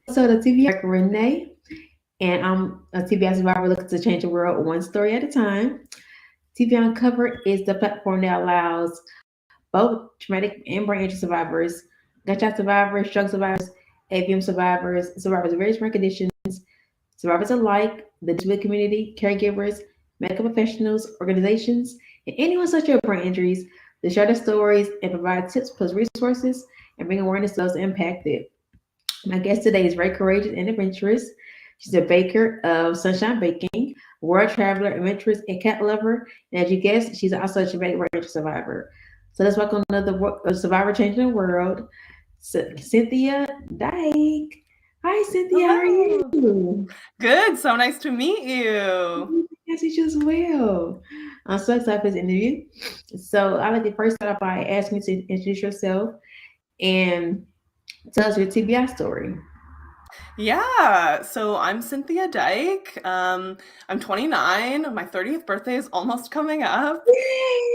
So the TBI Renee, and I'm a TBI survivor looking to change the world one story at a time. TBI Uncovered is the platform that allows both traumatic and brain injury survivors, gunshot survivors, stroke survivors, AVM survivors, survivors of various brain conditions, survivors alike, the disability community, caregivers, medical professionals, organizations, and anyone suffering with brain injuries to share their stories and provide tips plus resources and bring awareness to those impacted. My guest today is very courageous and adventurous. She's a baker of Sunshine Baking, world traveler, adventurous, and cat lover. And as you guessed, she's also a traumatic brain injury survivor. So let's welcome another survivor changing the world, Cynthia Dyke. Hi, Cynthia. How are Hello. you? Good. So nice to meet you. Yes, you as well. I'm so excited for this interview. So I'd like to first start off by asking you to introduce yourself and tell us your TBI story. Yeah. So I'm Cynthia Dyke. I'm 29. My 30th birthday is almost coming up.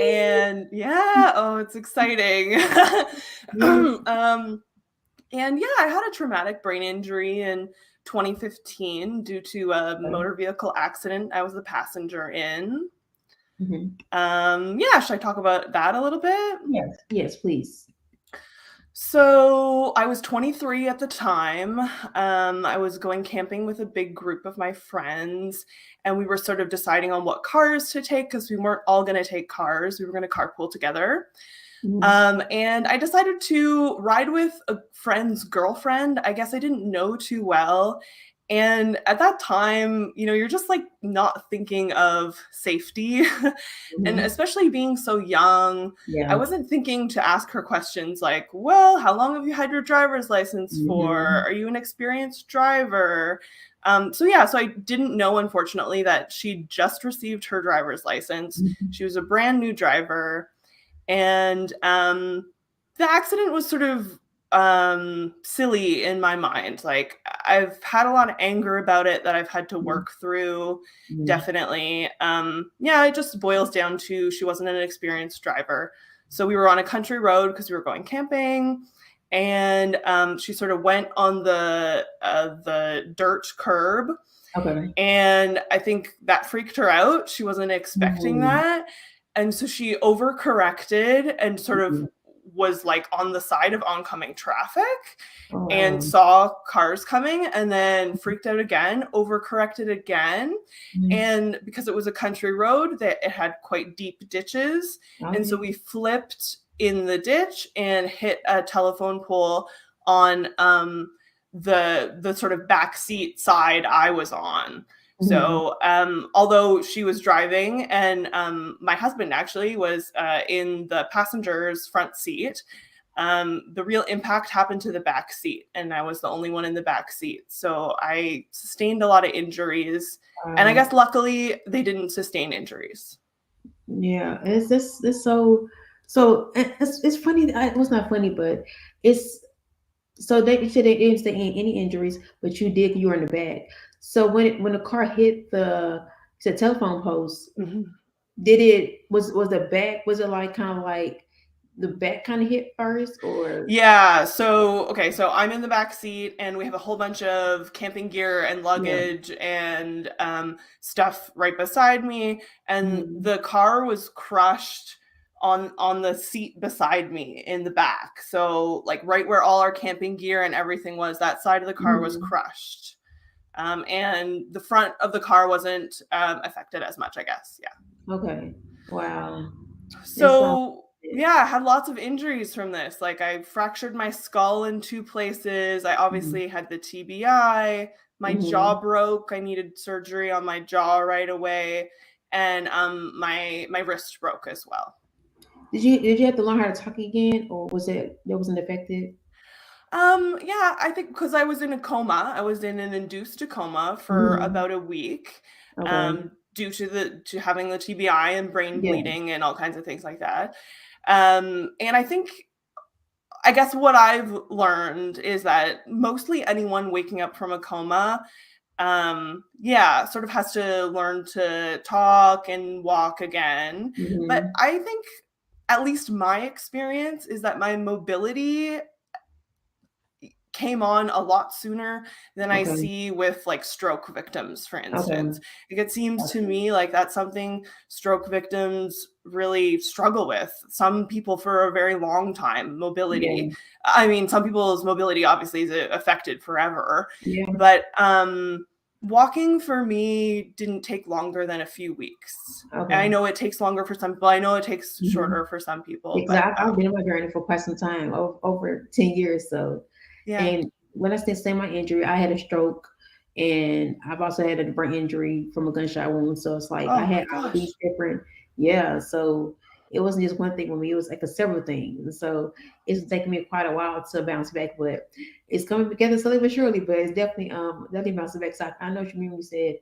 And yeah, oh, it's exciting. Yes. And yeah, I had a traumatic brain injury in 2015 due to a motor vehicle accident I was the passenger in. Mhm. Yeah, should I talk about that a little bit? Yes. Yes, please. So I was 23 at the time. I was going camping with a big group of my friends, and we were sort of deciding on what cars to take because we weren't all going to take cars. We were going to carpool together. Mhm. And I decided to ride with a friend's girlfriend. I guess I didn't know too well. And at that time, you're just like not thinking of safety. And Mhm. especially being so young, I Yeah. wasn't thinking to ask her questions like, well, how long have you had your driver's license for? Mhm. Are you an experienced driver? So I didn't know, unfortunately, that she just received her driver's license. Mhm. She was a brand new driver. And the accident was sort of silly in my mind. Like, I've had a lot of anger about it that I've had to work through, Mhm. definitely. Yeah, it just boils down to she wasn't an experienced driver. So we were on a country road because we were going camping, and she sort of went on the dirt curb, Okay. and I think that freaked her out. She wasn't expecting Mhm. that. And so she overcorrected and sort of Mhm. was like on the side of oncoming traffic Oh, and wow. saw cars coming and then freaked out again, overcorrected again. Mhm. And because it was a country road, that it had quite deep ditches. Oh, And so yeah. we flipped in the ditch and hit a telephone pole on the sort of backseat side I was on. Mhm. So although she was driving and my husband actually was in the passenger's front seat, the real impact happened to the back seat, and I was the only one in the back seat. So I sustained a lot of injuries, and I Wow. guess luckily they didn't sustain injuries. Yeah. It's just it's so it's funny. It was not funny, but it's so they said they didn't say any injuries, but you were in the back. So when the car hit the telephone post, Mhm. did it was the back was it like kind of like the back kind of hit first or Yeah, so okay, so I'm in the back seat and we have a whole bunch of camping gear and yeah. luggage and stuff right beside me, and Mhm. the car was crushed on the seat beside me in the back. So like right where all our camping gear and everything was, that side of the car was Mhm. crushed. And the front of the car wasn't affected as much, I guess. Yeah. Okay. Wow. It's So yeah, I had lots of injuries from this. Like I fractured my skull in two places. I mhm. obviously had the TBI. My jaw Mhm. broke. I needed surgery on my jaw right away, and my wrist broke as well. Did you have to learn how to talk again, or was it that wasn't affected? Yeah, I think because I was in a coma. I was in an induced coma for Mhm. about a week, Okay. due to having the TBI and brain Yeah. bleeding and all kinds of things like that. And I guess what I've learned is that mostly anyone waking up from a coma, yeah, sort of has to learn to talk and walk again. But Mhm. I think, at least my experience, is that my mobility came on a lot sooner than I Okay. see with like stroke victims, for instance. Okay. Like, it seems to Gotcha. me like that's something stroke victims really struggle with. Some people for a very long time, Yeah. mobility. I mean, some people's mobility obviously is affected forever, Yeah. but walking for me didn't take longer than a few weeks. And I Okay. know it takes longer for some people. I know it takes Mm-hmm. shorter for some people, Because but I've been on my journey for quite some time, over 10 years. So, yeah. and when I say my injury, I had a stroke and I've also had a brain injury from a gunshot wound. So it's like I Oh had my all these gosh. different, yeah. So it wasn't just one thing with me, it was like a several things. And so it's taken me quite a while to bounce back, but it's coming together slowly but surely. But it's definitely bouncing back. So I know what you mean when you said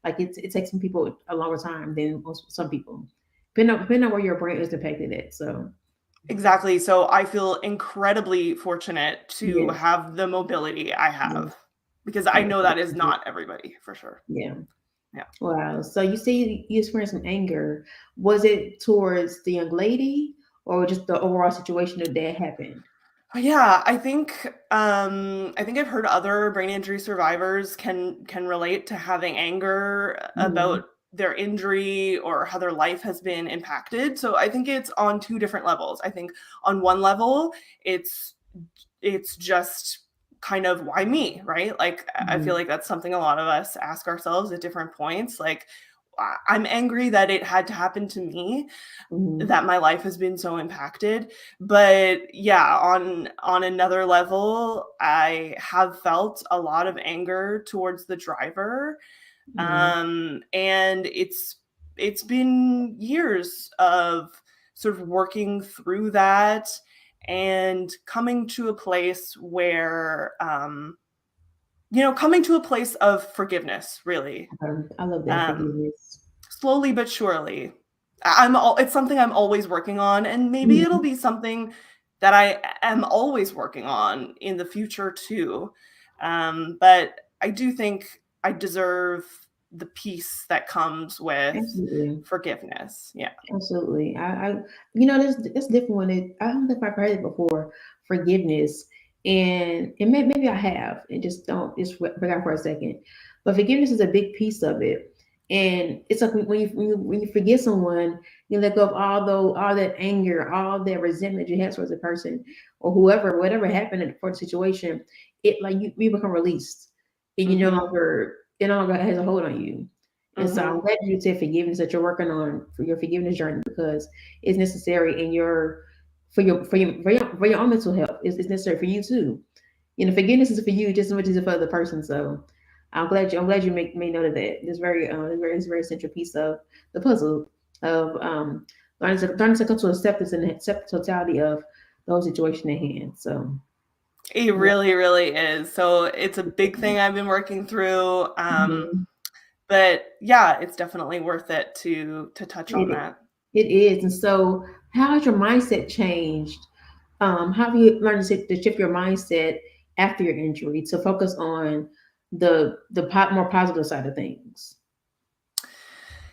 like it takes some people a longer time than some people. Depending on where your brain is impacted at. So Exactly. So I feel incredibly fortunate to yes, have the mobility I yeah, have, because I yeah, know that is not everybody, for sure. yeah. Yeah. Wow. So you say you experienced some anger. Was it towards the young lady or just the overall situation that happened? Yeah, I think I've heard other brain injury survivors can relate to having anger Mm-hmm. about their injury or how their life has been impacted. So I think it's on two different levels. I think on one level, it's it's just kind of why me, right? Like, I feel Mm-hmm. like that's something a lot of us ask ourselves at different points. Like, I'm angry that it had to happen to me, Mm-hmm. that my life has been so impacted. But yeah, on another level, I have felt a lot of anger towards the driver. Mm-hmm. And it's been years of sort of working through that and coming to a place where coming to a place of forgiveness, really. I love that um, forgiveness. Slowly but surely. It's something I'm always working on, and maybe it'll Mm-hmm. be something that I am always working on in the future too. But I do think I deserve the peace that comes with Absolutely. forgiveness. Yeah. Absolutely. That's different when I don't think I've heard it before. Forgiveness, and maybe I have, and just don't just forgot for a second. But forgiveness is a big piece of it, and it's like when you forgive someone, you let go of all that anger, all that resentment you have towards a person or whatever happened for the situation. It like you become released, and Mm-hmm. it no longer has a hold on you. And so I'm Mm-hmm. glad you said forgiveness that you're working on for your forgiveness journey because it's necessary in your for your own mental health. It's necessary for you too. Forgiveness is for you just as much as it's for the person. So I'm glad you made note of that. It's a very central piece of the puzzle of learning to come to acceptance and accept the totality of the whole situation at hand. So It yeah. really, really is. So it's a big thing I've been working through. Mhm. But yeah, it's definitely worth it to touch on It that. it is. And so how has your mindset changed? How have you learned to shift your mindset after your injury to focus on the more positive side of things?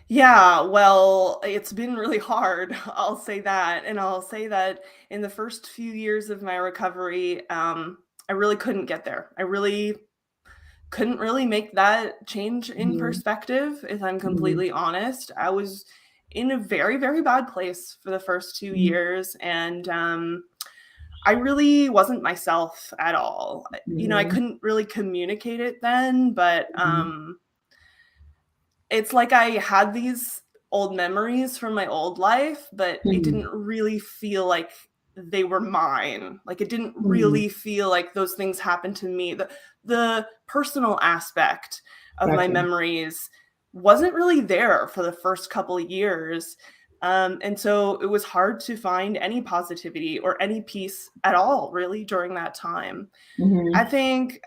Yeah, well, it's been really hard. I'll say that. And I'll say that in the first few years of my recovery, I really couldn't get there. I really couldn't really make that change in Mhm. perspective, if I'm Mhm. completely honest. I was in a very, very bad place for the first two Mhm. years. And I really wasn't myself at all. I Mhm. couldn't really communicate it then, but Mhm. it's like I had these old memories from my old life, but it didn't Mhm. really feel like they were mine. Like, it didn't Mhm. really feel like those things happened to me. The personal aspect of my Gotcha. memories wasn't really there for the first couple of years. And so it was hard to find any positivity or any peace at all, really, during that time. I Mhm. think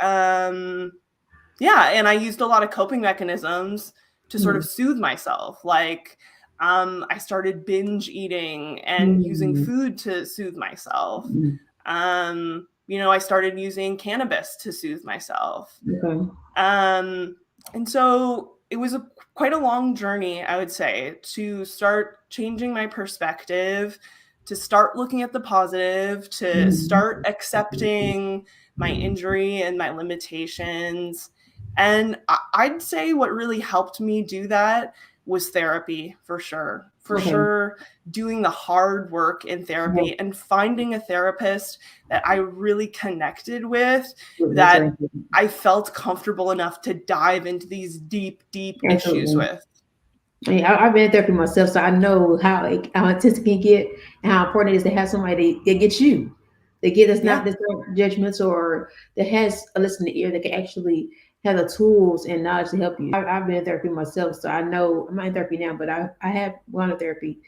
yeah, and I used a lot of coping mechanisms to sort of Mhm. soothe myself. Like, I started binge eating and using Mhm. food to soothe myself. Mhm. I started using cannabis to soothe myself. Okay. Um, and so it was quite a long journey, I would say, to start changing my perspective, to start looking at the positive, to start accepting my injury and my limitations. And I'd say what really helped me do that was therapy, for sure. For sure, doing the hard work in therapy and finding a therapist that I really connected with, that I felt comfortable enough to dive into these deep issues with. I mean, I've been in therapy myself, so I know how intense it can get and how important it is to have somebody that gets you. That get us not just judgments, or that has a listening ear that can actually have the tools and knowledge to help you. I've been in therapy myself, so I know I'm not in therapy now, but I have gone to therapy,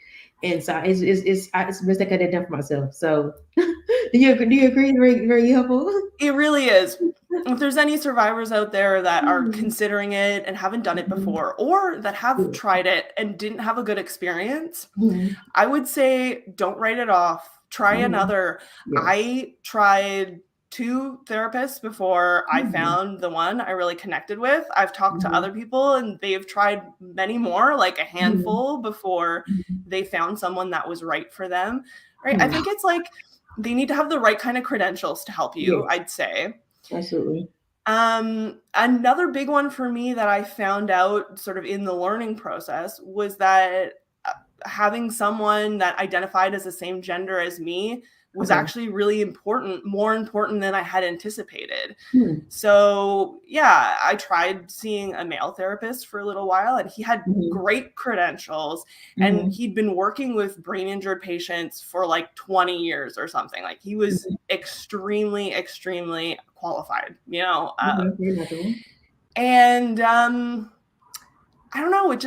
and so it's the best I could have done for myself. So, do you agree? Very, very helpful. It really is. If there's any survivors out there that are considering it and haven't done it before, or that have tried it and didn't have a good experience, I would say don't write it off. Try another. I tried 2 therapists before I found the one I really connected with. I've talked to other people and they've tried many more, like a handful, before they found someone that was right for them. Right? I think it's like they need to have the right kind of credentials to help you, I'd say. Absolutely. Another big one for me that I found out sort of in the learning process was that having someone that identified as the same gender as me was actually really important, more important than I had anticipated. So yeah, I tried seeing a male therapist for a little while, and he had great credentials, and he'd been working with brain injured patients for like 20 years or something. Like he was extremely qualified, you know. And I don't know, it